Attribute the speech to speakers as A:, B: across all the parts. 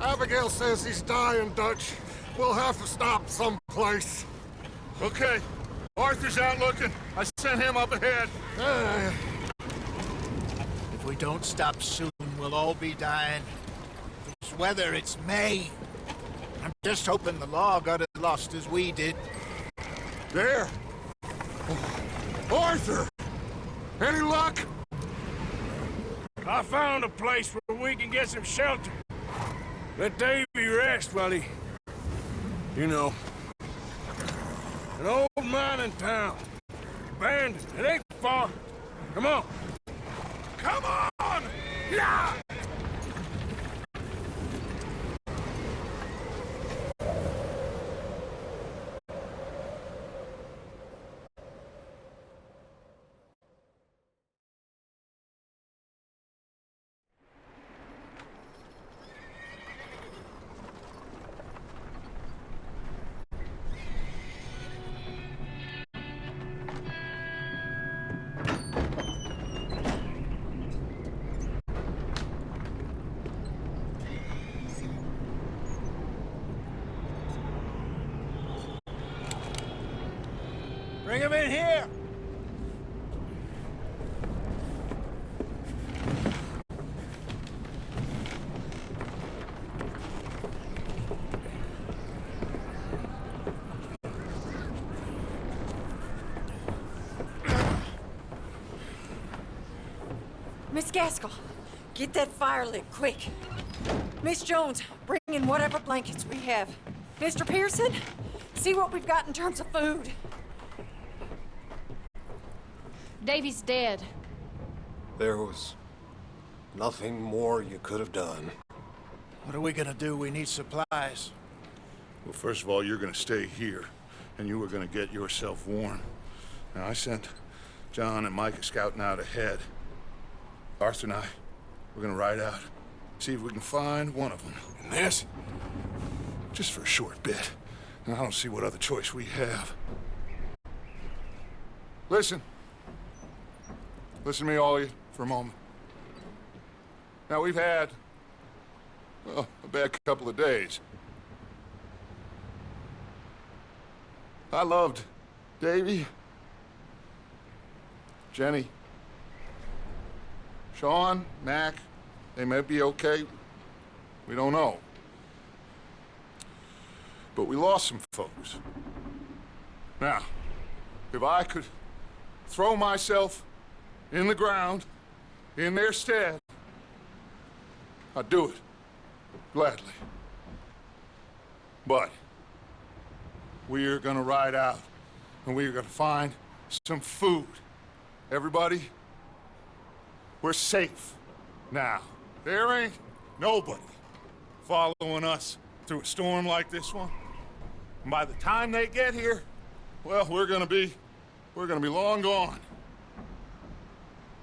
A: Abigail says he's dying, Dutch. We'll have to stop someplace.
B: Okay. Arthur's out looking. I sent him up ahead.
C: If we don't stop soon, we'll all be dying. It's weather, it's May. I'm just hoping the law got as lost as we did.
A: There. Arthur! Any luck?
D: I found a place where we can get some shelter. Let Davy rest while he... You know. An old mining town. Abandoned. It ain't far. Come on. Come on! Yeah!
C: Bring him in here!
E: Miss Gaskell, get that fire lit, quick. Miss Jones, bring in whatever blankets we have. Mr. Pearson, see what we've got in terms of food.
F: Davy's dead.
A: There was nothing more you could have done.
C: What are we gonna do? We need supplies.
B: Well, first of all, you're gonna stay here, and you were gonna get yourself warm. Now, I sent John and Micah scouting out ahead. Arthur and I, we're gonna ride out, see if we can find one of them.
D: And this?
B: Just for a short bit. And I don't see what other choice we have. Listen. Listen to me, all of you, for a moment. Now, we've had, well, a bad couple of days. I loved Davy, Jenny, Sean, Mac. They may be okay. We don't know. But we lost some folks. Now, if I could throw myself in the ground, in their stead, I'd do it, gladly. But we're gonna ride out, and we're gonna find some food. Everybody, we're safe now. There ain't nobody following us through a storm like this one. And by the time they get here, well, we're gonna be long gone.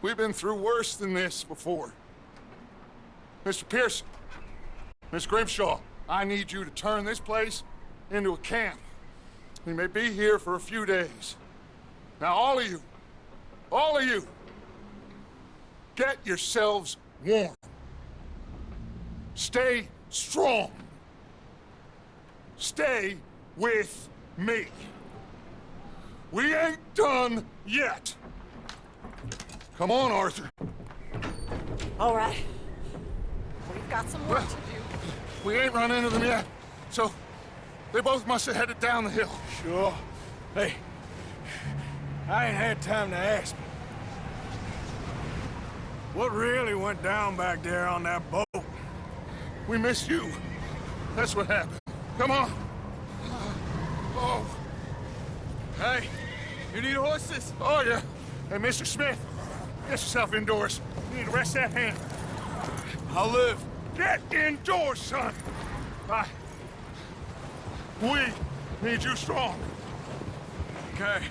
B: We've been through worse than this before. Mr. Pearson, Miss Grimshaw, I need you to turn this place into a camp. We may be here for a few days. Now, all of you, get yourselves warm. Stay strong. Stay with me. We ain't done yet. Come on, Arthur.
E: All right. We've got some work to do.
B: We ain't run into them yet, so they both must have headed down the hill.
D: Sure. Hey, I ain't had time to ask. What really went down back there on that boat?
B: We missed you. That's what happened. Come on. Oh.
D: Hey, you need horses?
B: Oh, yeah. Hey, Mr. Smith, get yourself indoors. You need to rest that hand.
D: I'll live.
B: Get indoors, son. We need you strong.
D: Okay.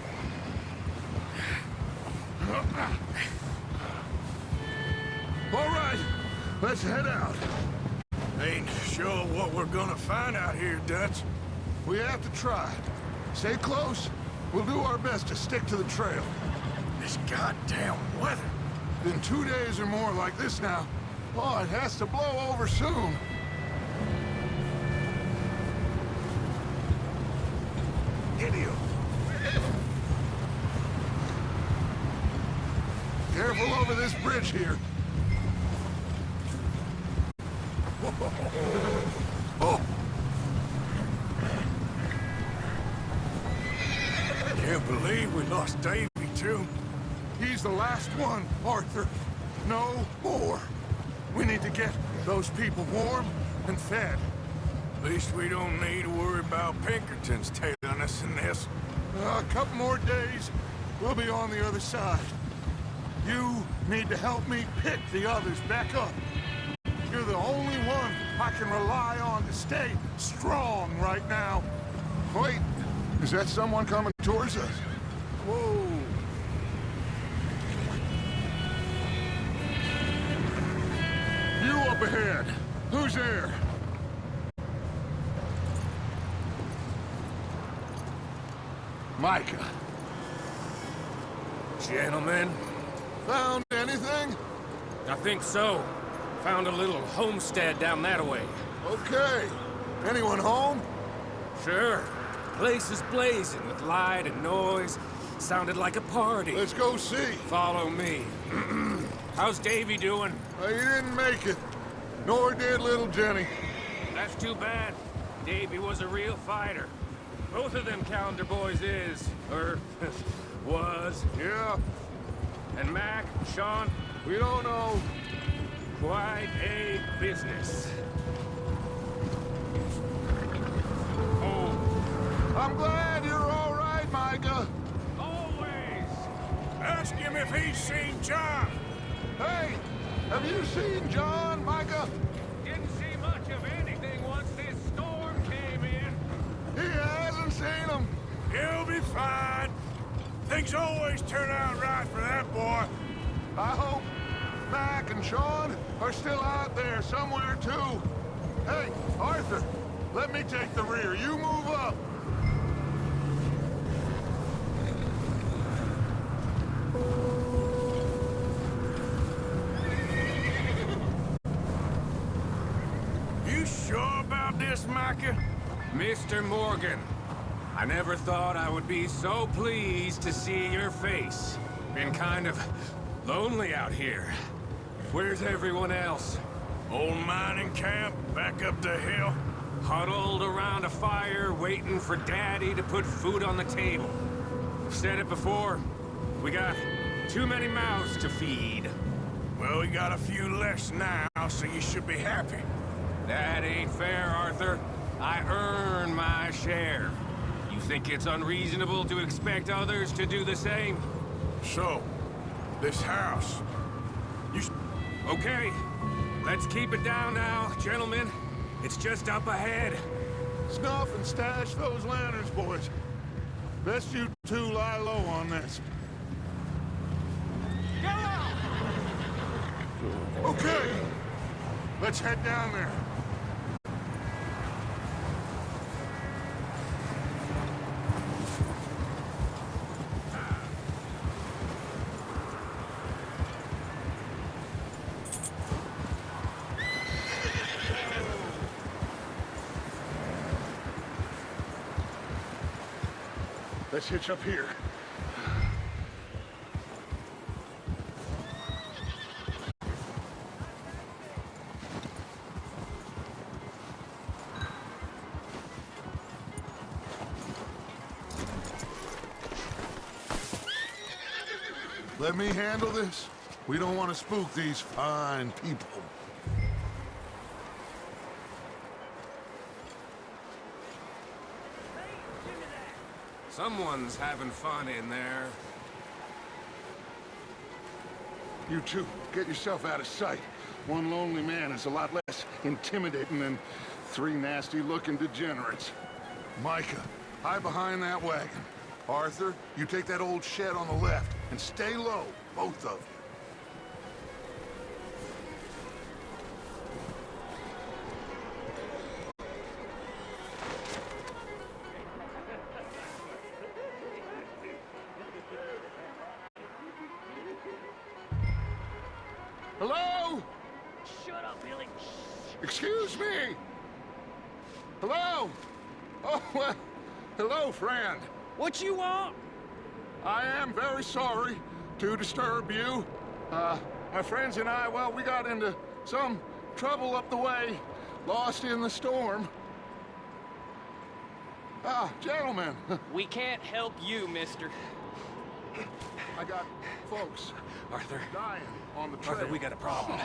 B: All right, let's head out.
D: Ain't sure what we're gonna find out here, Dutch.
B: We have to try. Stay close. We'll do our best to stick to the trail.
D: This goddamn weather.
B: Been 2 days or more like this now. Oh, it has to blow over soon. Idiot! Careful over this bridge here. Oh!
D: Can't believe we lost Davy, too.
B: He's the last one, Arthur. No more. We need to get those people warm and fed.
D: At least we don't need to worry about Pinkertons tailing us in this.
B: A couple more days, we'll be on the other side. You need to help me pick the others back up. You're the only one I can rely on to stay strong right now. Wait, is that someone coming towards us? Whoa. You up ahead. Who's there? Micah.
D: Gentlemen,
B: Found anything?
G: I think so. Found a little homestead down that way.
B: Okay. Anyone home?
G: Sure. Place is blazing with light and noise. Sounded like a party.
B: Let's go see.
G: Follow me. How's Davy doing?
B: He didn't make it. Nor did little Jenny.
G: That's too bad. Davy was a real fighter. Both of them Calendar boys is, or was.
B: Yeah,
G: And Mac, Sean,
B: we don't know.
G: quite a business. Oh,
B: I'm glad you're all right, Micah.
G: always!
D: ask him if he's seen John.
B: Hey, have you seen John, Micah?
G: Didn't see much of anything once this storm came in.
B: He hasn't seen him.
D: He'll be fine. Things always turn out right for that boy.
B: I hope Mac and Sean are still out there somewhere, too. Hey, Arthur, let me take the rear. You move up.
D: You sure about this, Micah?
G: Mr. Morgan, I never thought I would be so pleased to see your face. Been kind of lonely out here. Where's everyone else?
D: Old mining camp back up the hill.
G: Huddled around a fire, waiting for Daddy to put food on the table. Said it before, we got too many mouths to feed.
D: Well, we got a few less now, so you should be happy.
G: That ain't fair, Arthur. I earn my share. You think it's unreasonable to expect others to do the same?
D: So, this house.
G: Okay, let's keep it down now, gentlemen. It's just up ahead.
B: Snuff and stash those lanterns, boys. Best you two lie low on this. Okay, let's head down there. Let's hitch up here. Let me handle this. We don't want to spook these fine people.
G: Someone's having fun in there.
B: You two, get yourself out of sight. One lonely man is a lot less intimidating than three nasty-looking degenerates. Micah, hide behind that wagon. Arthur, you take that old shed on the left, and stay low, both of you. Hello?
H: Shut up, Billy.
B: Excuse me? Hello? Oh, well, Hello, friend.
H: What you want?
B: I am very sorry to disturb you. My friends and I, well, we got into some trouble up the way, lost in the storm. Gentlemen,
H: We can't help you, mister.
B: I got folks
G: Arthur,
B: dying on the trail.
G: Arthur, we got a problem.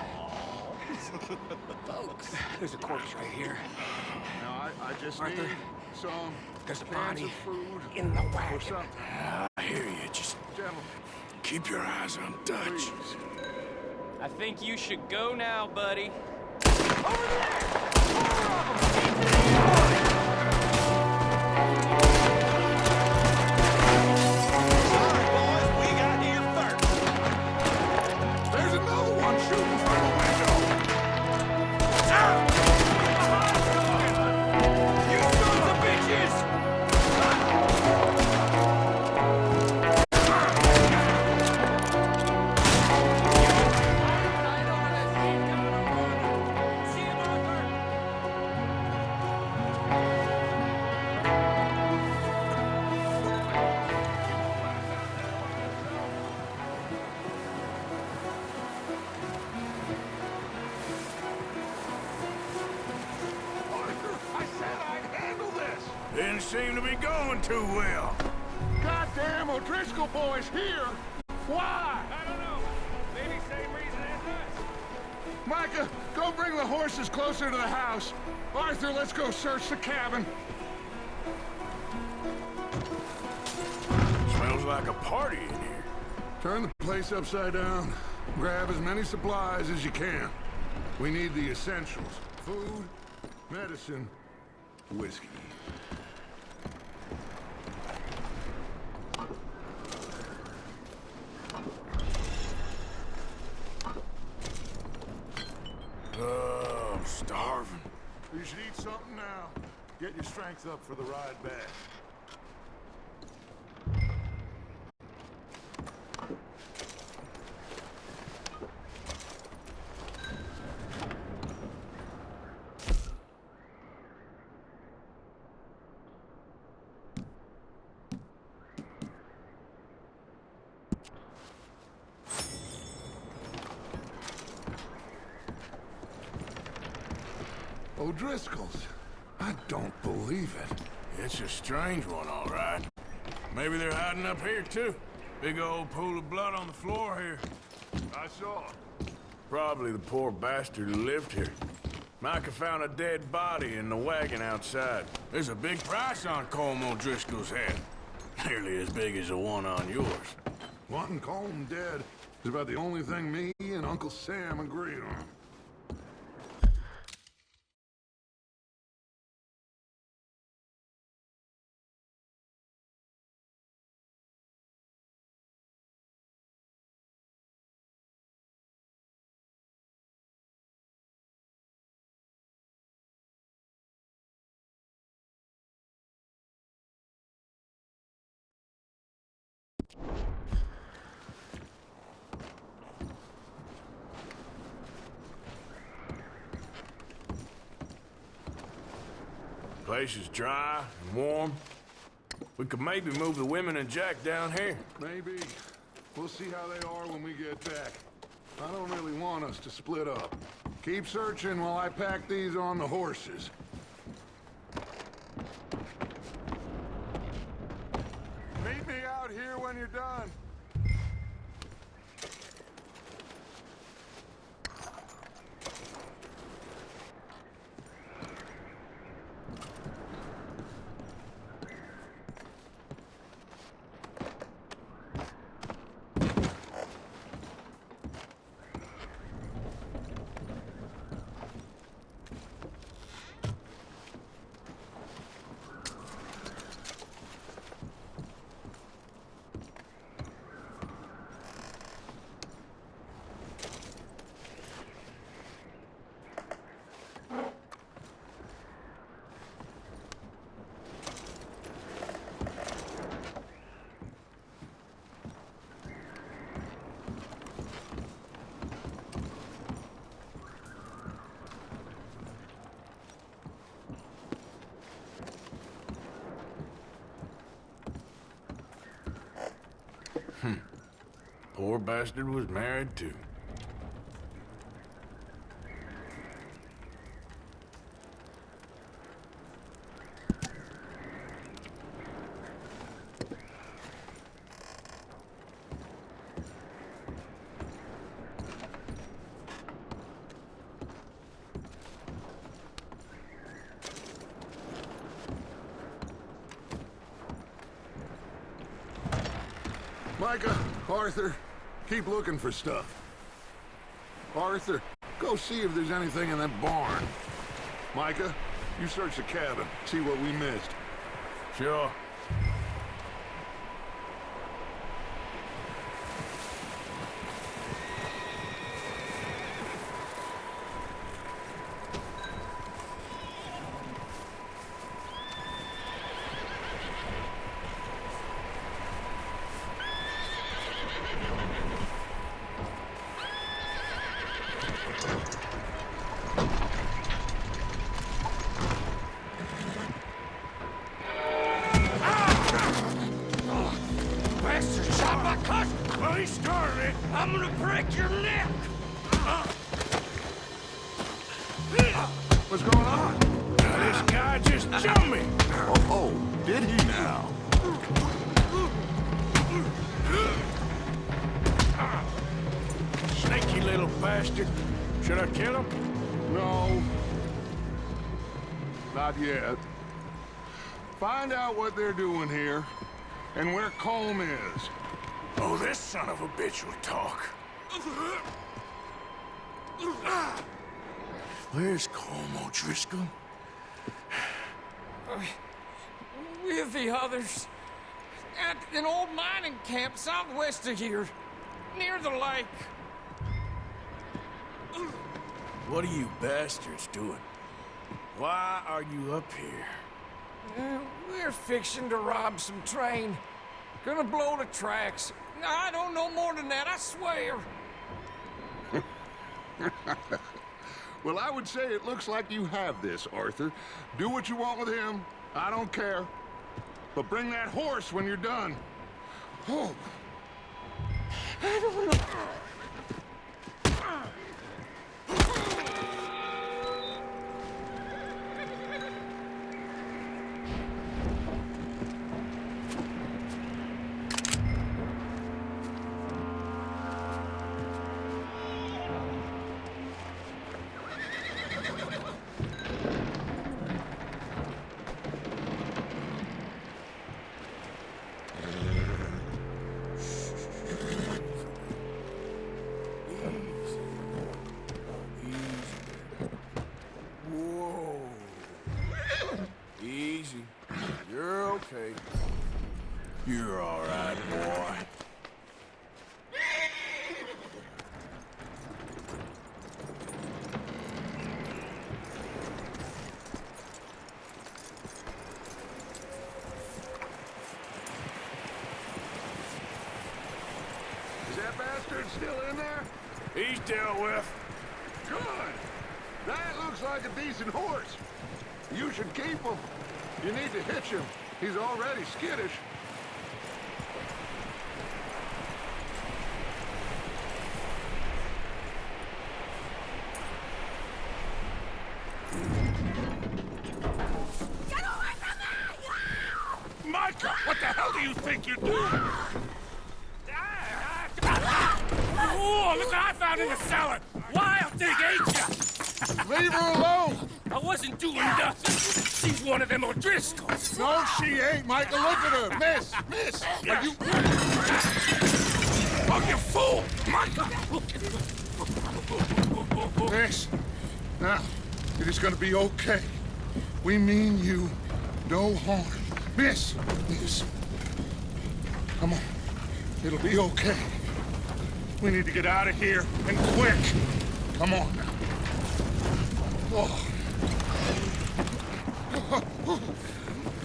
G: Folks, there's a corpse right here.
B: Now, I just
G: Arthur,
B: need some
G: there's a
B: cans
G: body
B: of food
G: in the
B: or
G: wagon.
B: something.
D: I hear you. Just
B: Gentlemen,
D: keep your eyes on Dutch.
B: please.
H: I think you should go now, buddy.
B: There's another one shooting from the window.
H: You sons of bitches!
B: Arthur, I said I'd handle this.
D: Didn't seem to be going too well.
B: Goddamn O'Driscoll boys here. Why?
G: I don't know. Maybe same reason as us.
B: Micah, go bring the horses closer to the house. Arthur, let's go search the cabin.
D: Smells like a party in here.
B: Turn the place upside down. Grab as many supplies as you can. We need the essentials. Food, medicine, whiskey.
D: Oh, I'm starving.
B: You should eat something now. Get your strength up for the ride back. O'Driscoll's. I don't believe it.
D: It's a strange one, all right. Maybe they're hiding up here, too. Big old pool of blood on the floor here.
B: I saw.
D: Probably the poor bastard who lived here. Micah found a dead body in the wagon outside. There's a big price on Colm O'Driscoll's head. Nearly as big as the one on yours.
B: Wanting Colm dead is about the only thing me and Uncle Sam agreed on.
D: Place is dry and warm. We could maybe move the women and Jack down here.
B: Maybe. We'll see how they are when we get back. I don't really want us to split up. Keep searching while I pack these on the horses. Meet me out here when you're done.
D: Poor bastard was married too.
B: Micah, Arthur, keep looking for stuff. Arthur, go see if there's anything in that barn. Micah, you search the cabin, see what we missed.
D: Sure.
H: Bastard shot my cousin! Well, he started it. I'm gonna break your neck!
B: What's going on?
D: This guy just jumped me.
B: Oh, did he now?
D: Snaky little bastard. Should I kill him?
B: No. Not yet. Find out what they're doing here and where Colm is.
D: Oh, this son of a bitch will talk. Where's Colm O'Driscoll?
H: With the others. At an old mining camp southwest of here. Near the lake.
D: What are you bastards doing? Why are you up here?
H: We're fixing to rob some train. Gonna blow the tracks. I don't know more than that, I swear.
B: Well, I would say it looks like you have this, Arthur. Do what you want with him. I don't care. But bring that horse when you're done. Oh.
H: I don't know.
D: Whoa. Easy. You're okay. You're all right, boy.
B: Is that bastard still in there?
D: He's dealt with.
B: Good. That looks like a decent horse. You should keep him. You need to hitch him. He's already skittish.
D: Micah, what the hell do you think you're doing?
H: Oh, look what I found in the cellar! Wild thing, ain't ya?
B: Leave her alone!
H: I wasn't doing nothing. She's one of them O'Driscolls.
B: No, she ain't, Michael. Look at her. Miss! Are you...
D: Oh, you fool! Micah!
B: Miss, now, it is gonna be okay. We mean you no harm. Miss! Come on. It'll be okay. We need to get out of here, and quick. Come on now. Oh.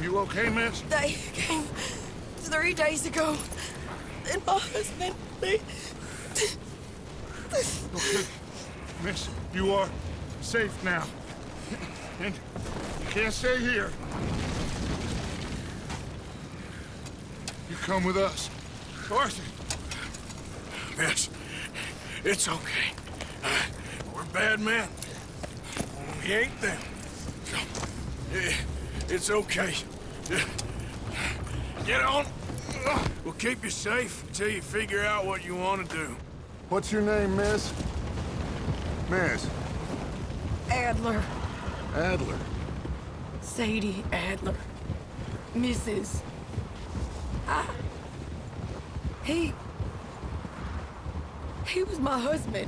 B: You okay, miss?
E: They came 3 days ago. And my husband, they...
B: Okay. Miss, you are safe now. And you can't stay here. You come with us. Arthur,
D: Miss. It's okay. We're bad men. We ain't them. So, it's okay. Get on. We'll keep you safe until you figure out what you want to do.
B: What's your name, miss? Miss.
I: Adler.
B: Adler.
I: Sadie Adler. Mrs. He was my husband.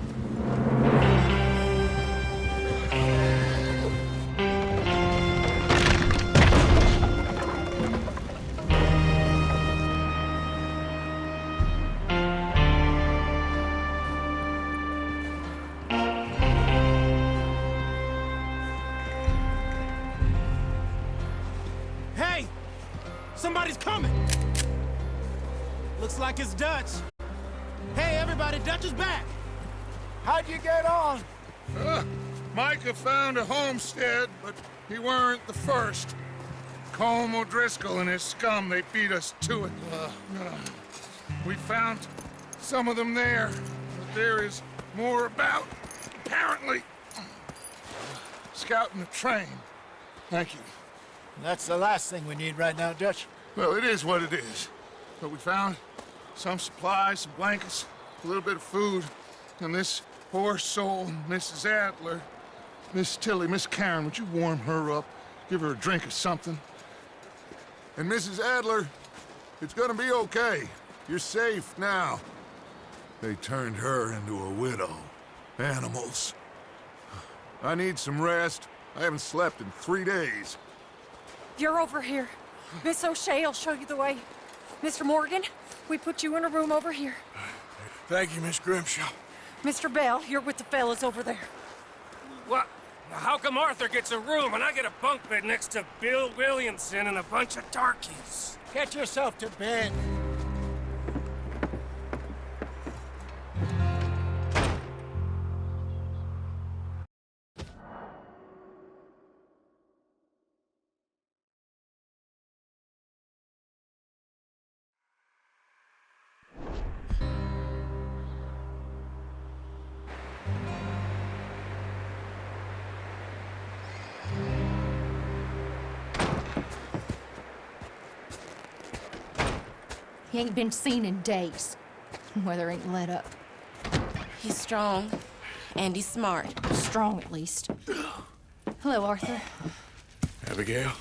J: Hey! Somebody's coming! Looks like it's Dutch. Hey, everybody, Dutch is back!
C: How'd you get on?
B: Micah found a homestead, but he weren't the first. Colm O'Driscoll and his scum, they beat us to it. We found some of them there, but there is more about, apparently. Scouting the train. Thank you.
C: That's the last thing we need right now, Dutch.
B: Well, it is what it is. But we found some supplies, some blankets, a little bit of food, and this poor soul, Mrs. Adler, Miss Tilly, Miss Karen, would you warm her up? Give her a drink or something? And Mrs. Adler, it's gonna be okay. You're safe now. They turned her into a widow. Animals. I need some rest. I haven't slept in 3 days.
E: You're over here. Miss O'Shea will show you the way. Mr. Morgan, we put you in a room over here.
D: Thank you, Miss Grimshaw.
E: Mr. Bell, you're with the fellas over there.
H: What? How come Arthur gets a room and I get a bunk bed next to Bill Williamson and a bunch of darkies?
C: Get yourself to bed.
F: He ain't been seen in days. Weather ain't let up.
I: He's strong, and he's smart.
F: Strong, at least. Hello, Arthur.
D: Abigail?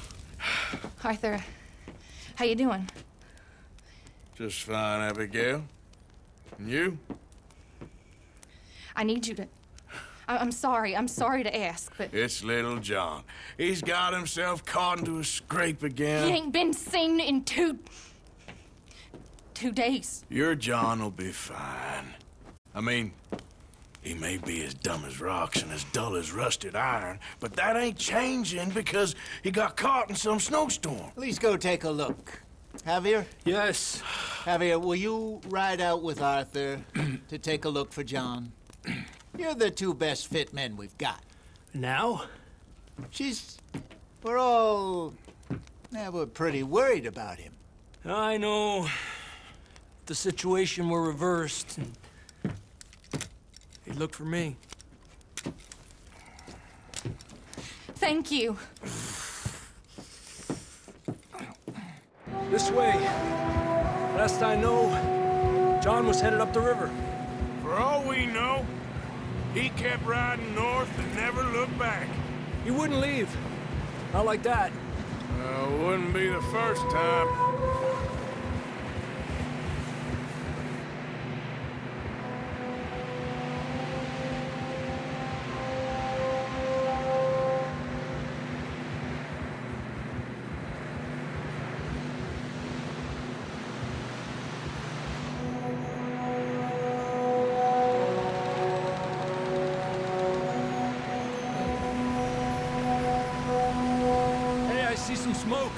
F: Arthur, how you doing?
D: Just fine, Abigail. And you?
F: I need you to... I'm sorry to ask, but...
D: It's little John. He's got himself caught into a scrape again.
F: He ain't been seen in 2 days.
D: Your John will be fine. I mean, he may be as dumb as rocks and as dull as rusted iron, but that ain't changing because he got caught in some snowstorm.
C: Please go take a look. Javier?
J: Yes.
C: Javier, will you ride out with Arthur to take a look for John? You're the 2 best fit men we've got.
J: Now?
C: We're all... we're pretty worried about him.
J: I know. The situation were reversed, and he looked for me.
F: Thank you.
J: This way. Last I know, John was headed up the river.
D: For all we know, he kept riding north and never looked back.
J: He wouldn't leave. Not like that.
D: Wouldn't be the first time.
J: See some smoke.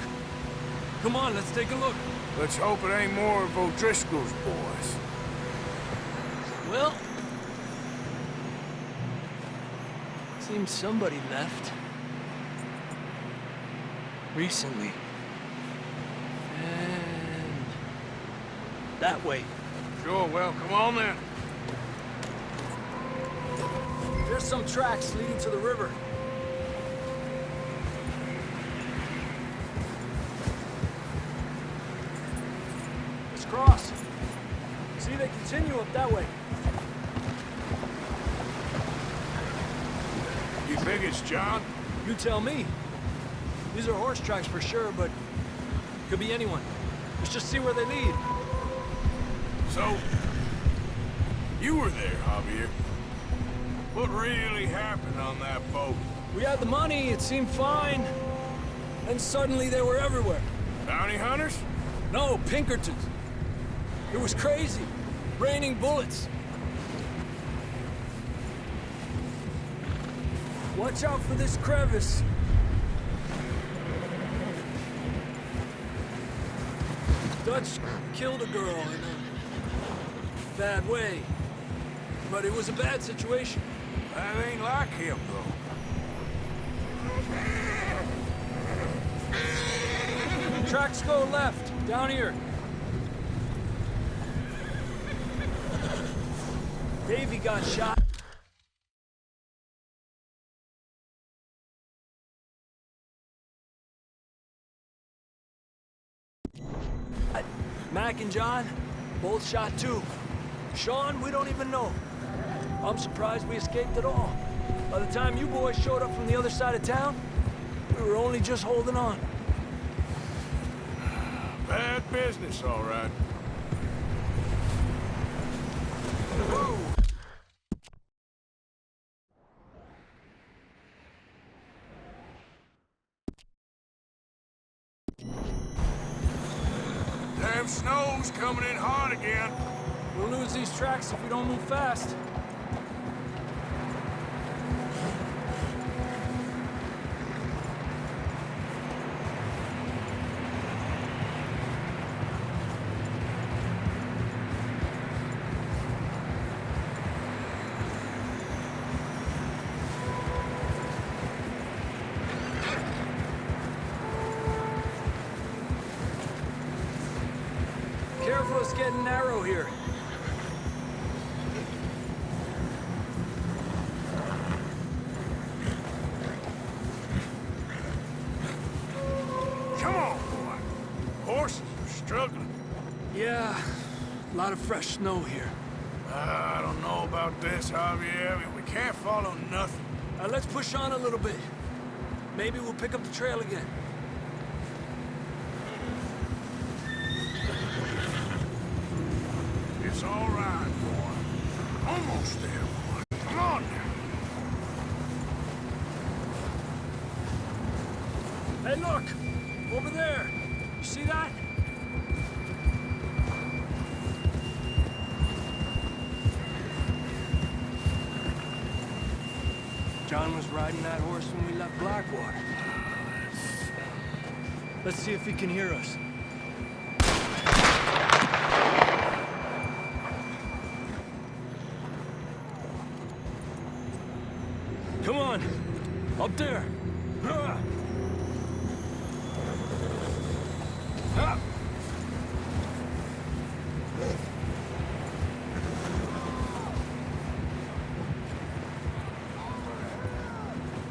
J: Come on, let's take a look.
D: Let's hope it ain't more of O'Driscoll's boys.
J: Well, seems somebody left. Recently. And that way.
D: Sure, well, come on then.
J: There's some tracks leading to the river. Let's cross. See, they continue up that way.
D: You think it's John?
J: You tell me. These are horse tracks for sure, but could be anyone. Let's just see where they lead.
D: So, you were there, Javier. What really happened on that boat?
J: We had the money, it seemed fine. Then suddenly they were everywhere.
D: Bounty hunters?
J: No, Pinkertons. It was crazy. Raining bullets. Watch out for this crevice. Dutch killed a girl in a bad way. But it was a bad situation.
D: That ain't like him, though.
J: Tracks go left, down here. Davey got shot. Mac and John, both shot too. Sean, we don't even know. I'm surprised we escaped at all. By the time you boys showed up from the other side of town, we were only just holding on.
D: Bad business, all right.
J: Whoa!
D: Damn snow's coming in hard again.
J: We'll lose these tracks if we don't move fast. Careful, it's getting narrow here.
D: Come on, boy. Horses are struggling.
J: Yeah, a lot of fresh snow here.
D: I don't know about this, Javier. We can't follow nothing.
J: Let's push on a little bit. Maybe we'll pick up the trail again.
D: It's all right, boy. Almost there, boy. Come on now.
J: Hey, look! Over there! You see that? John was riding that horse when we left Blackwater. Let's see if he can hear us. Come on! Up there!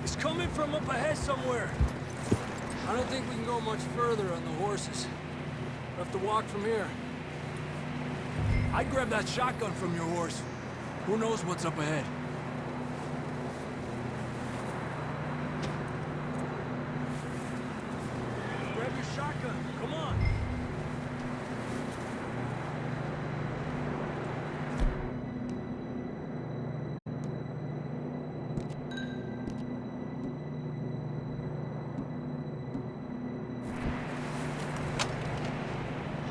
J: It's coming from up ahead somewhere. I don't think we can go much further on the horses. We'll have to walk from here. I'd grab that shotgun from your horse. Who knows what's up ahead? Grab your shotgun. Come on.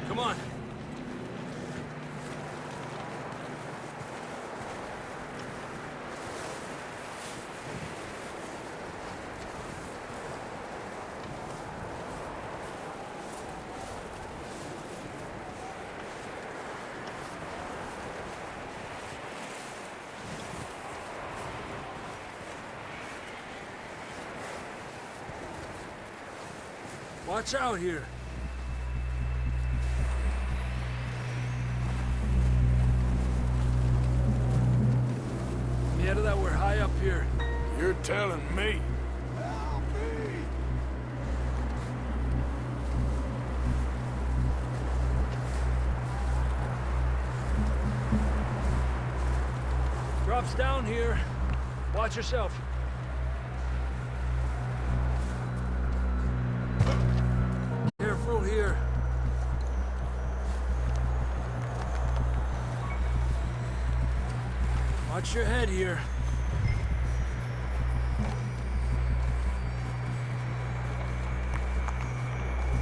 J: Come on. Watch out here. Me out of that we're high up here.
D: You're telling me.
J: Drops down here. Watch yourself. Careful here. Watch your head here.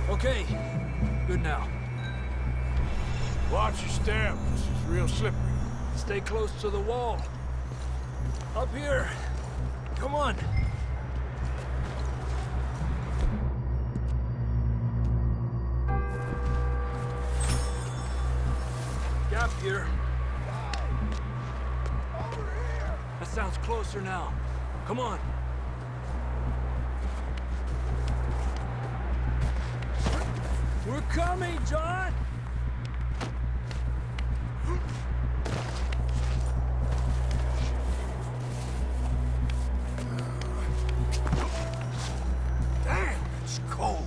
J: Okay, good now.
D: Watch your step. This is real slippery.
J: Stay close to the wall. Up here. Come on. Gap here. That sounds closer now. Come on. We're coming, John!
D: Damn, it's cold.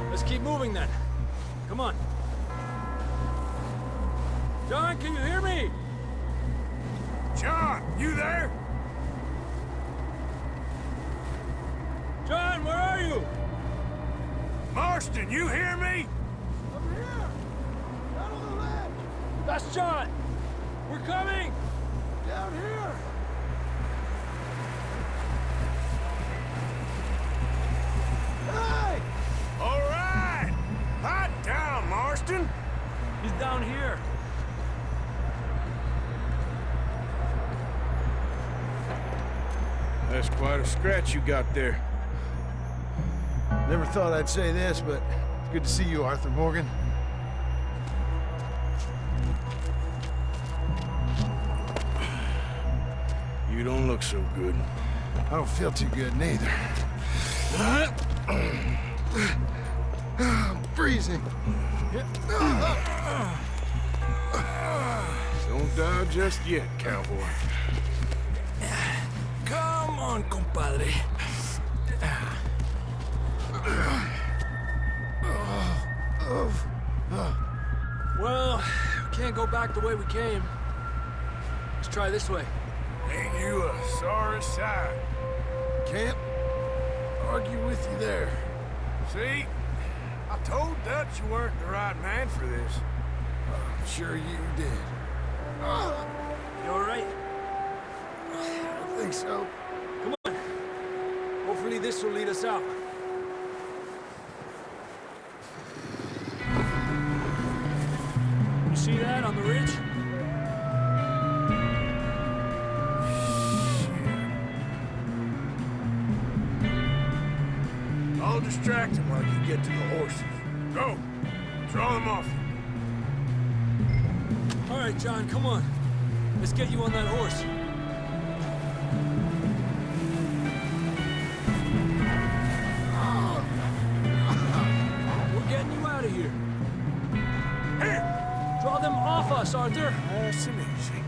J: Let's keep moving then. Come on. John, can you hear me?
D: John, you there?
J: John, where are you?
D: Marston, you hear me?
J: I'm here. Down on the ledge. That's John. We're coming. Down here. Hey!
D: All right. Hot down, Marston.
J: He's down here.
D: That's quite a scratch you got there.
K: Never thought I'd say this, but it's good to see you, Arthur Morgan.
D: You don't look so good.
K: I don't feel too good, neither. I'm freezing.
D: Don't die just yet, cowboy.
J: Come on, compadre. Well, we can't go back the way we came. Let's try this way.
D: Ain't you a sorry sight?
K: Can't argue with you there.
D: See? I told Dutch you weren't the right man for this.
K: I'm sure you did.
J: You all right?
K: I think so.
J: Come on. Hopefully this will lead us out. You see that on the ridge?
D: I'll distract him while you get to the horses. Go! Draw them off.
J: All right, John, come on. Let's get you on that horse. We're getting you out of here.
D: Here!
J: Draw them off us, Arthur.
D: Nice and easy.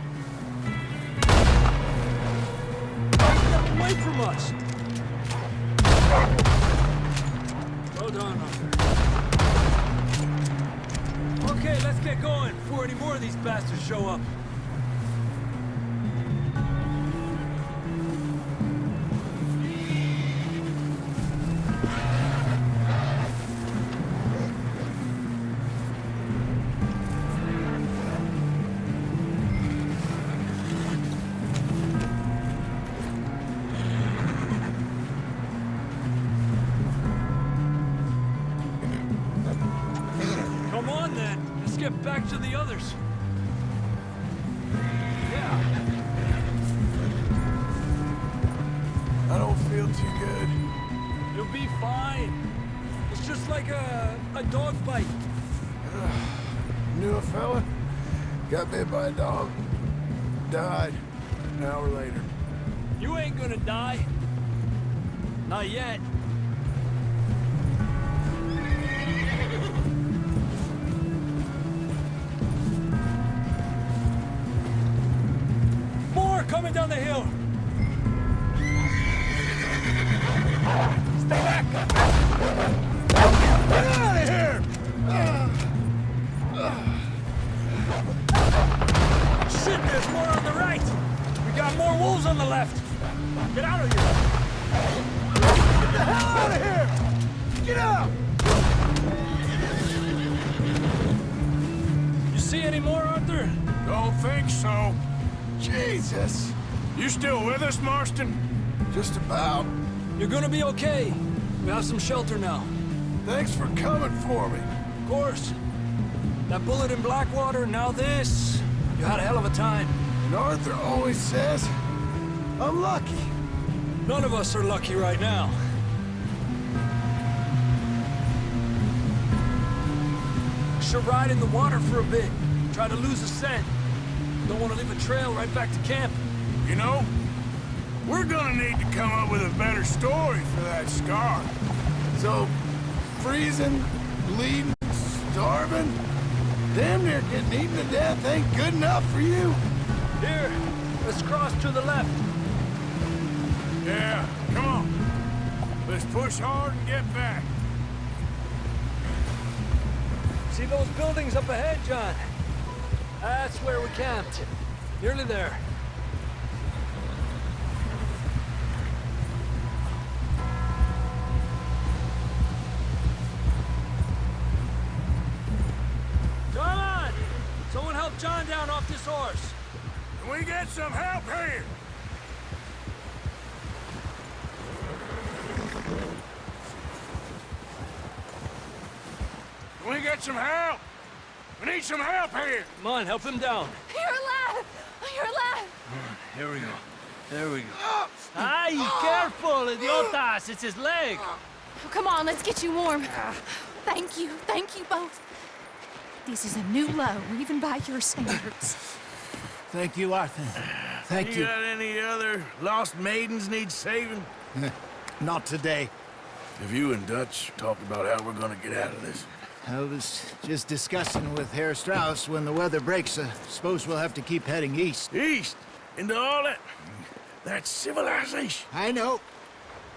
J: Take them away from us. Well done, Arthur. Okay, let's get going before any more of these bastards show up. Come on, then. Let's get back to the others. Yeah.
K: I don't feel too good.
J: You'll be fine. It's just like a dog bite.
K: Knew a fella, got bit by a dog, died an hour later.
J: You ain't gonna die. Not yet. on the hill!
D: Stay back! Get out of here!
J: Shit, there's more on the right! We got more wolves on the left! Get out of here!
D: Get the hell out of here! Get out!
J: You see any more, Arthur?
D: Don't think so.
K: Jesus!
D: You still with us, Marston?
K: Just about.
J: You're gonna be okay. We have some shelter now.
K: Thanks for coming for me.
J: Of course. That bullet in Blackwater, now this. You had a hell of a time.
K: And Arthur always says, I'm lucky.
J: None of us are lucky right now. Should ride in the water for a bit. Try to lose the scent. Don't want to leave a trail right back to camp.
D: You know, we're gonna need to come up with a better story for that scar.
K: So, freezing, bleeding, starving, damn near getting eaten to death ain't good enough for you.
J: Here, let's cross to the left.
D: Yeah, come on. Let's push hard and get back.
J: See those buildings up ahead, John? That's where we camped. Nearly there. John! Someone help John down off this horse.
D: Can we get some help here? Can we get some help? We need some help here!
J: Come on, help him down.
E: You're alive! You're alive!
J: Here we go. There we go. Ay, careful, idiotas! It's his leg!
F: Oh, come on, let's get you warm. Thank you both. This is a new low, even by your standards.
C: Thank you, Arthur. Thank you.
D: got any other lost maidens need saving?
C: Not today.
K: Have you and Dutch talked about how we're gonna get out of this?
C: I was just discussing with Herr Strauss when the weather breaks. I suppose we'll have to keep heading east.
D: East? Into all that civilization?
C: I know.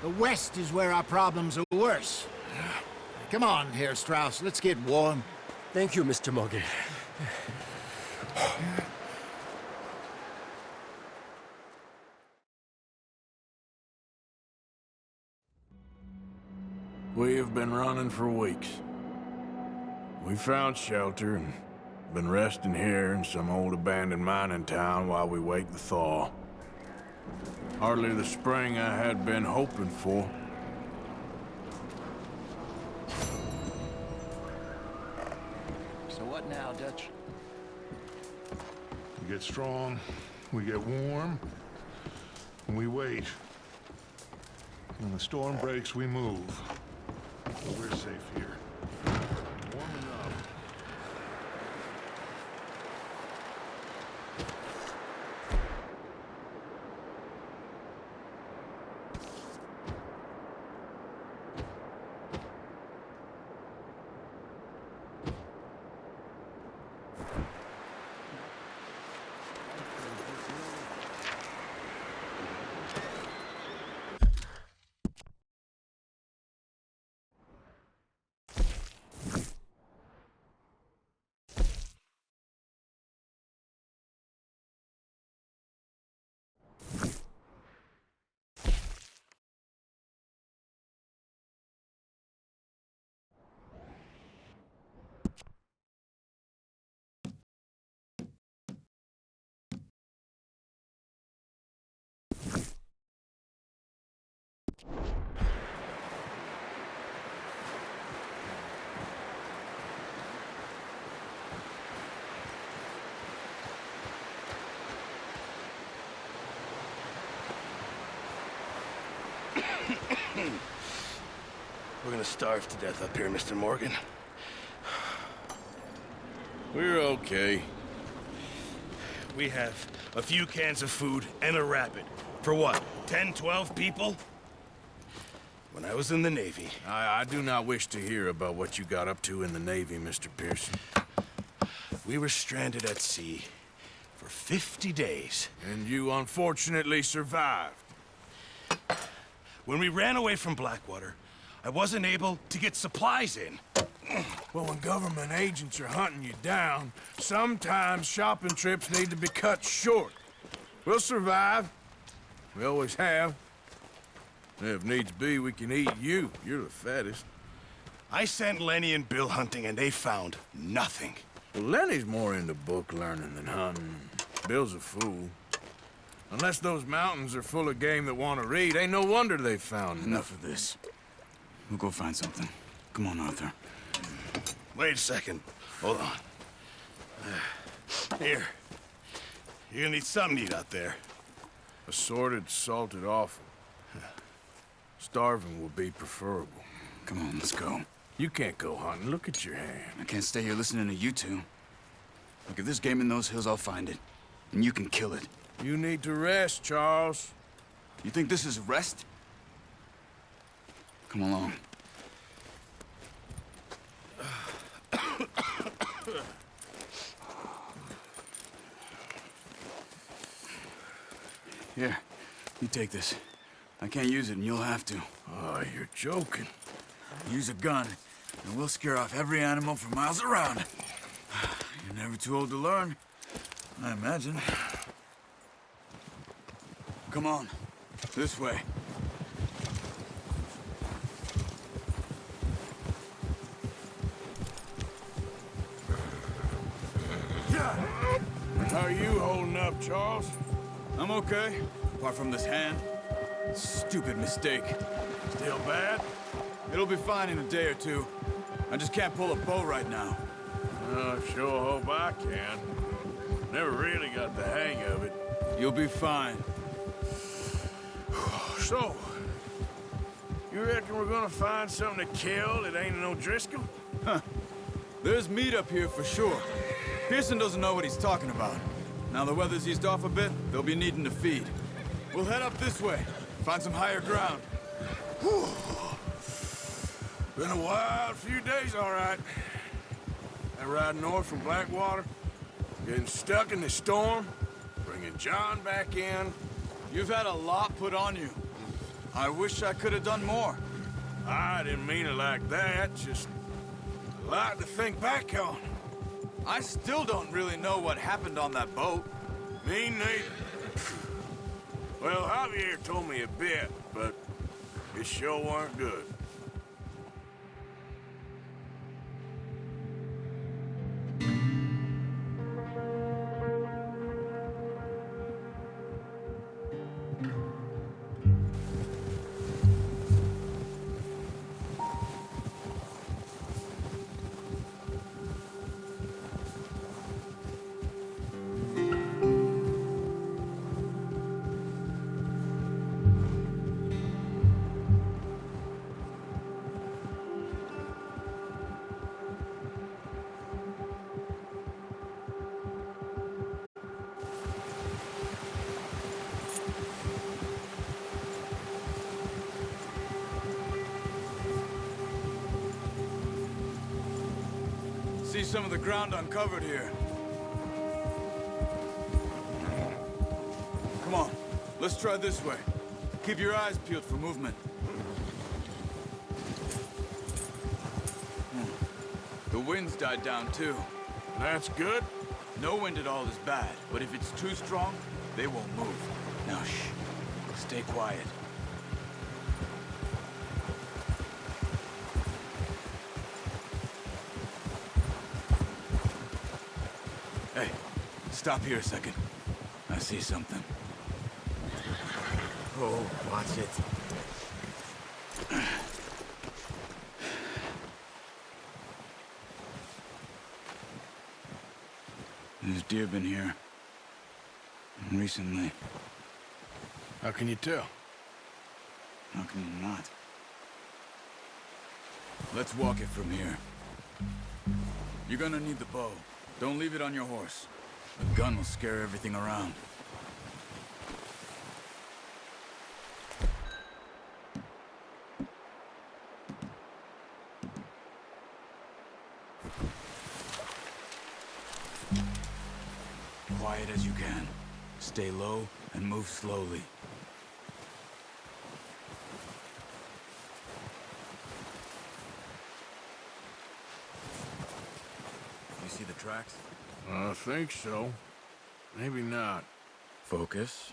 C: The west is where our problems are worse. Come on, Herr Strauss, let's get warm.
J: Thank you, Mr. Morgan.
D: We have been running for weeks. We found shelter and been resting here in some old abandoned mining town while we wait the thaw. Hardly the spring I had been hoping for.
C: So what now, Dutch?
B: We get strong, we get warm, and we wait. When the storm breaks, we move. But we're safe here. Warm enough.
K: We're gonna starve to death up here, Mr. Morgan.
L: We're okay. We have a few cans of food and a rapid. For what, 10, 12 people? When I was in the Navy.
D: I do not wish to hear about what you got up to in the Navy, Mr. Pearson.
L: We were stranded at sea for 50 days.
D: And you unfortunately survived.
L: When we ran away from Blackwater, I wasn't able to get supplies in.
D: Well, when government agents are hunting you down, sometimes shopping trips need to be cut short. We'll survive. We always have. If needs be, we can eat you. You're the fattest.
L: I sent Lenny and Bill hunting, and they found nothing.
D: Well, Lenny's more into book learning than hunting. Bill's a fool. Unless those mountains are full of game that want to read, ain't no wonder they found
M: Enough of this. We'll go find something. Come on, Arthur.
L: Wait a second. Hold on. Here. You're gonna need something to eat out there.
D: Assorted, salted offal. Starving will be preferable.
M: Come on, let's go.
D: You can't go hunting. Look at your hand.
M: I can't stay here listening to you two. Look, if there's game in those hills, I'll find it. And you can kill it.
D: You need to rest, Charles.
M: You think this is rest? Come along. Here, you take this. I can't use it, and you'll have to.
D: Oh, you're joking.
M: Use a gun, and we'll scare off every animal for miles around. You're never too old to learn, I imagine. Come on, this way.
D: How are you holding up, Charles?
M: I'm okay, apart from this hand. Stupid mistake.
D: Still bad?
M: It'll be fine in a day or two. I just can't pull a bow right now.
D: Sure hope I can. Never really got the hang of it.
M: You'll be fine.
D: So, you reckon we're gonna find something to kill that ain't no Driscoll?
M: Huh. There's meat up here for sure. Pearson doesn't know what he's talking about. Now the weather's eased off a bit, they'll be needing to feed. We'll head up this way, find some higher ground.
D: Whew. Been a wild few days, all right. That ride north from Blackwater, getting stuck in the storm, bringing John back in.
M: You've had a lot put on you. I wish I could have done more.
D: I didn't mean it like that, just a lot to think back on.
M: I still don't really know what happened on that boat.
D: Me neither. Well, Javier told me a bit, but it sure weren't good.
M: See some of the ground uncovered here. Come on, let's try this way. Keep your eyes peeled for movement. The wind's died down too.
D: That's good.
M: No wind at all is bad, but if it's too strong, they won't move. Now shh, stay quiet. Hey, stop here a second. I see something.
C: Oh, watch it.
M: There's deer been here. Recently.
D: How can you tell?
M: How can you not? Let's walk it from here. You're gonna need the bow. Don't leave it on your horse. A gun will scare everything around. quiet as you can. Stay low and move slowly. You see the tracks?
D: I think so. Maybe not.
M: Focus.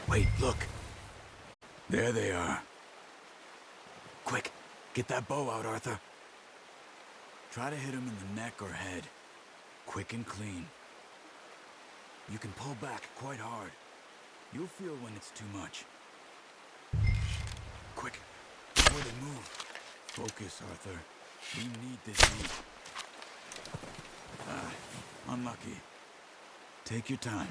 M: Wait, look. There they are. Quick, get that bow out, Arthur. Try to hit him in the neck or head. Quick and clean. You can pull back quite hard. You'll feel when it's too much. Quick, before they move. Focus, Arthur. We need this heat. Unlucky. Take your time.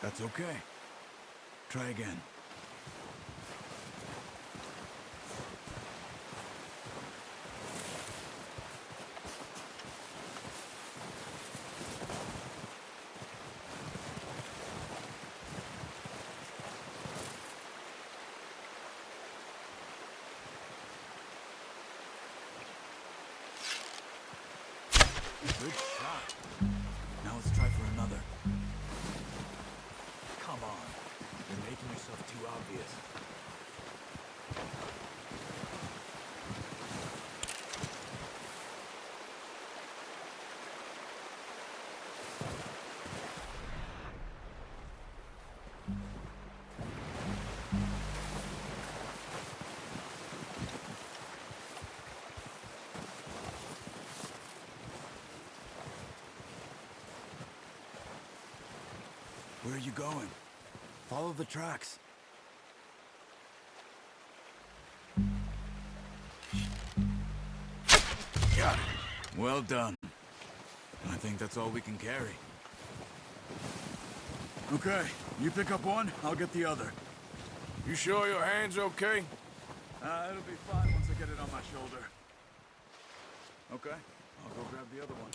M: That's okay. Try again. Good shot. Now let's try for another. Come on. You're making yourself too obvious. Where are you going? Follow the tracks. Got it. Well done. I think that's all we can carry. Okay, you pick up one, I'll get the other.
D: You sure your hand's okay?
M: It'll be fine once I get it on my shoulder. Okay, I'll go grab the other one.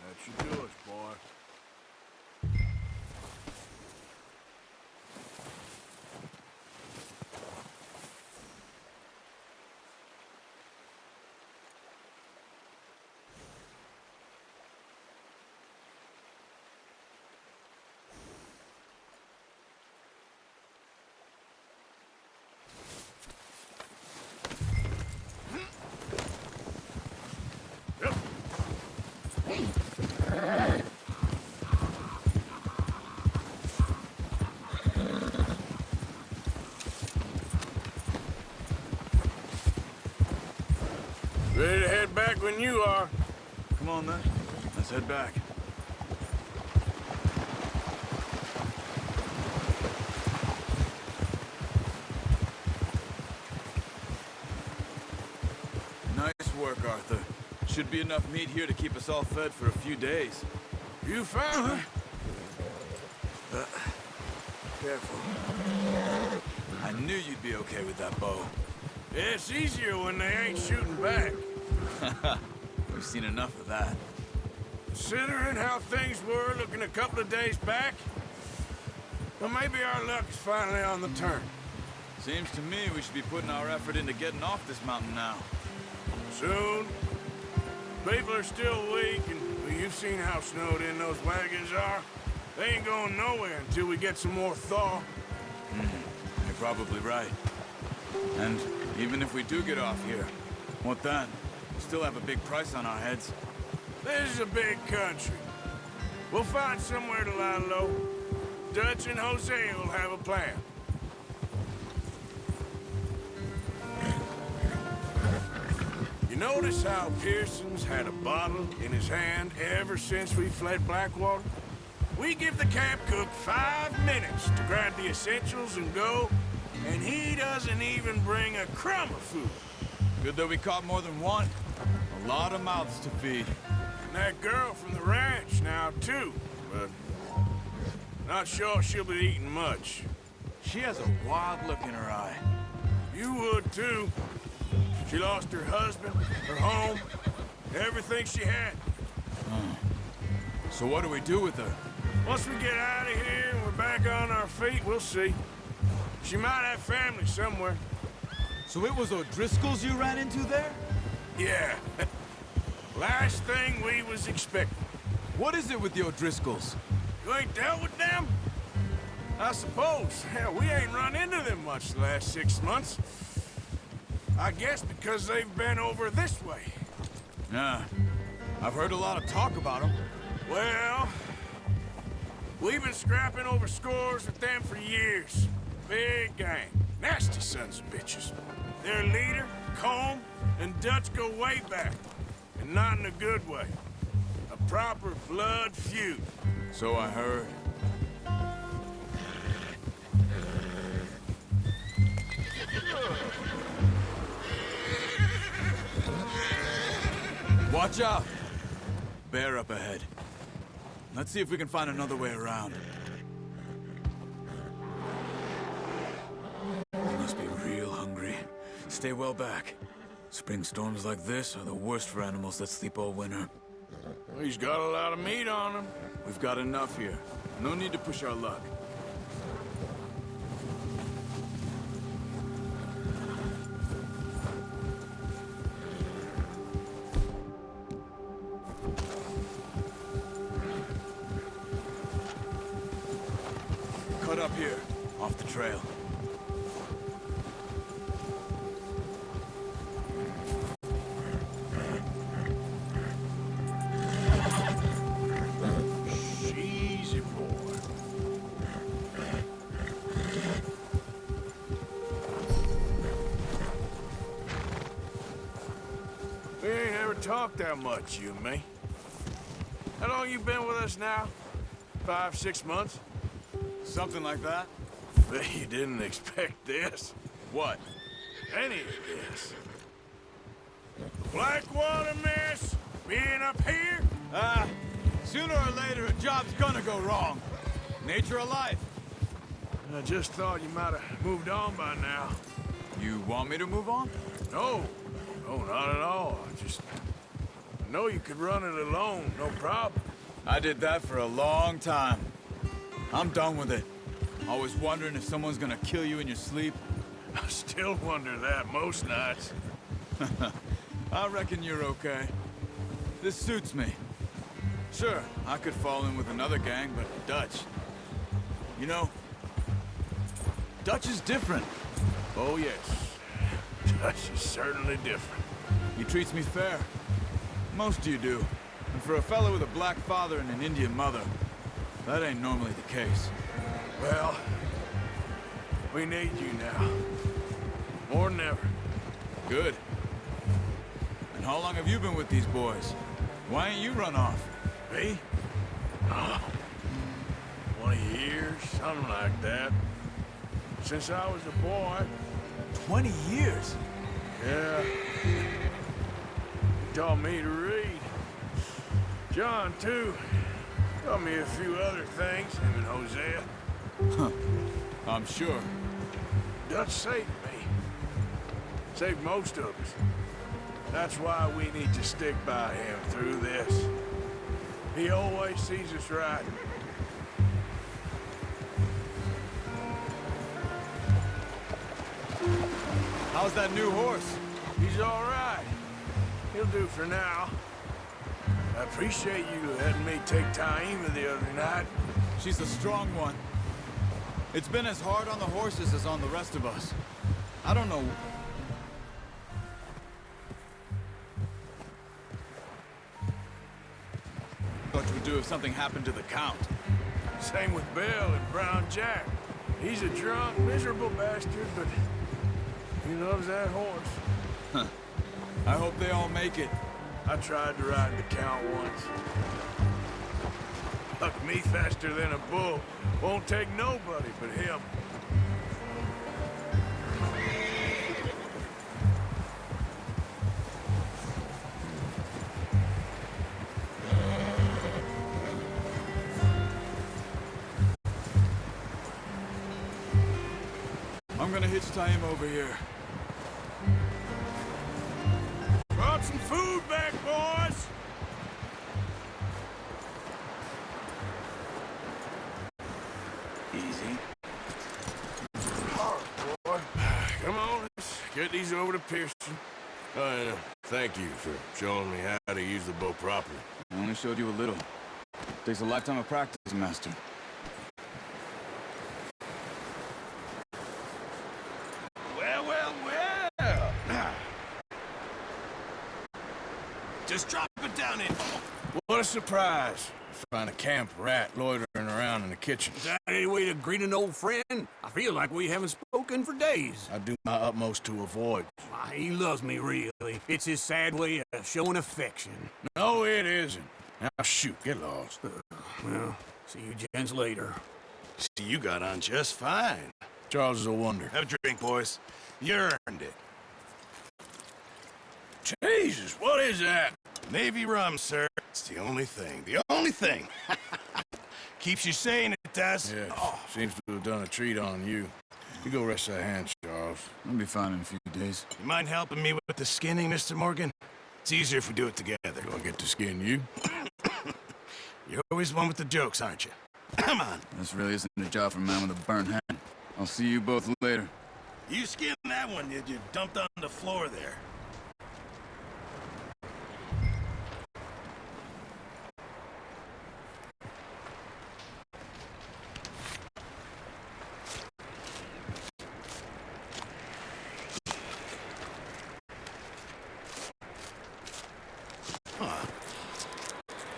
K: That should do us, boy.
D: Ready to head back when you are.
M: Come on then, let's head back. Nice work, Arthur. Should be enough meat here to keep us all fed for a few days.
D: You found her?
M: Careful. I knew you'd be okay with that bow.
D: It's easier when they ain't shooting back.
M: We've seen enough of that.
D: Considering how things were looking a couple of days back, well, maybe our luck is finally on the turn.
M: Seems to me we should be putting our effort into getting off this mountain now.
D: Soon. People are still weak, and well, you've seen how snowed in those wagons are. They ain't going nowhere until we get some more thaw.
M: You're probably right. And even if we do get off here, what then? We still have a big price on our heads.
D: This is a big country. We'll find somewhere to lie low. Dutch and Hosea will have a plan. You notice how Pearson's had a bottle in his hand ever since we fled Blackwater? We give the camp cook 5 minutes to grab the essentials and go, and he doesn't even bring a crumb of food.
M: Good that we caught more than one. A lot of mouths to feed.
D: And that girl from the ranch now, too, but not sure she'll be eating much.
M: She has a wild look in her eye.
D: You would, too. She lost her husband, her home, everything she had.
M: So what do we do with her?
D: Once we get out of here and we're back on our feet, we'll see. She might have family somewhere.
M: So it was O'Driscoll's you ran into there?
D: Yeah. Last thing we was expecting.
M: What is it with the O'Driscolls?
D: You ain't dealt with them? I suppose. Hell, we ain't run into them much the last 6 months. I guess because they've been over this way.
M: Yeah. I've heard a lot of talk about them.
D: Well, we've been scrapping over scores with them for years. Big gang. Nasty sons of bitches. Their leader, Colm, and Dutch go way back. And not in a good way. A proper blood feud.
M: So I heard. Watch out! Bear up ahead. Let's see if we can find another way around. You must be real hungry. Stay well back. Spring storms like this are the worst for animals that sleep all winter.
D: He's got a lot of meat on him.
M: We've got enough here. No need to push our luck. Cut up here, off the trail.
D: Easy, boy. We ain't ever talked that much, you and me. How long you been with us now? 5, 6 months?
M: Something like that?
D: Bet you didn't expect this.
M: What?
D: Any of this. Blackwater, miss? Being up here?
M: Sooner or later, a job's gonna go wrong. Nature of life.
D: I just thought you might have moved on by now.
M: You want me to move on?
D: No. No, not at all. I know you could run it alone, no problem.
M: I did that for a long time. I'm done with it. Always wondering if someone's gonna kill you in your sleep.
D: I still wonder that most nights.
M: I reckon you're okay. This suits me. Sure, I could fall in with another gang, but Dutch... You know, Dutch is different.
D: Oh, yes. Dutch is certainly different.
M: He treats me fair. Most of you do. And for a fellow with a black father and an Indian mother, that ain't normally the case.
D: Well, we need you now. More than ever.
M: Good. And how long have you been with these boys? Why ain't you run off?
D: Me? Oh, 20 years, something like that. Since I was a boy.
M: 20 years?
D: Yeah. He taught me to read. John, too. Taught me a few other things, him and Hosea.
M: Huh. I'm sure.
D: Dutch saved me. Saved most of us. That's why we need to stick by him through this. He always sees us right.
M: How's that new horse?
D: He's all right. He'll do for now. I appreciate you letting me take Taima the other night.
M: She's a strong one. It's been as hard on the horses as on the rest of us. I don't know... what would do if something happened to the Count.
D: Same with Bill and Brown Jack. He's a drunk, miserable bastard, but he loves that horse.
M: Huh. I hope they all make it.
D: I tried to ride the Count once. Bucked me faster than a bull. Won't take nobody but him.
M: I'm gonna hitch Taima over here.
D: Brought some food back, boys!
M: Easy.
D: All right, boy. Come on, let's get these over to Pearson. And thank you for showing me how to use the bow properly.
M: I only showed you a little. Takes a lifetime of practice, Master.
D: Well.
L: Just drop it down in.
D: What a surprise. Find a camp rat loitering around in the kitchen.
N: Is that any way to greet an old friend? I feel like we haven't spoken for days.
D: I do my utmost to avoid.
N: Why, he loves me, really. It's his sad way of showing affection.
D: No, it isn't. Now, shoot, get lost.
N: Well, see you gents later.
L: See, you got on just fine.
D: Charles is a wonder.
L: Have a drink, boys. You earned it.
D: Jesus, what is that?
L: Navy rum, sir. It's the only thing. The only thing. Keeps you sane, it does.
D: Yes, seems to have done a treat on you. You go rest that hand, Charles.
M: I'll be fine in a few days.
L: You mind helping me with the skinning, Mr. Morgan? It's easier if we do it together.
D: Do I get to skin you?
L: You're always one with the jokes, aren't you? Come on.
M: This really isn't a job for a man with a burnt hand. I'll see you both later.
L: You skinned that one, did you? Dumped on the floor there.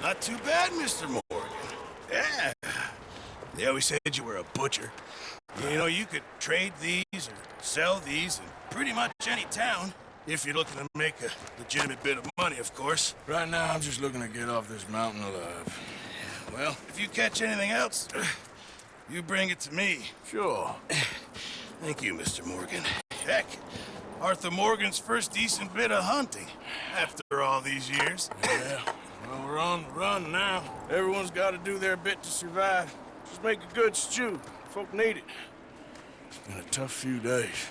L: Not too bad, Mr. Morgan. Yeah. They always said you were a butcher. You know, you could trade these or sell these in pretty much any town. If you're looking to make a legitimate bit of money, of course.
D: Right now, I'm just looking to get off this mountain alive.
L: Well, if you catch anything else, you bring it to me.
D: Sure.
L: Thank you, Mr. Morgan. Heck, Arthur Morgan's first decent bit of hunting after all these years.
D: Yeah, well, we're on the run now. Everyone's got to do their bit to survive. Just make a good stew. Folk need it. It's been a tough few days.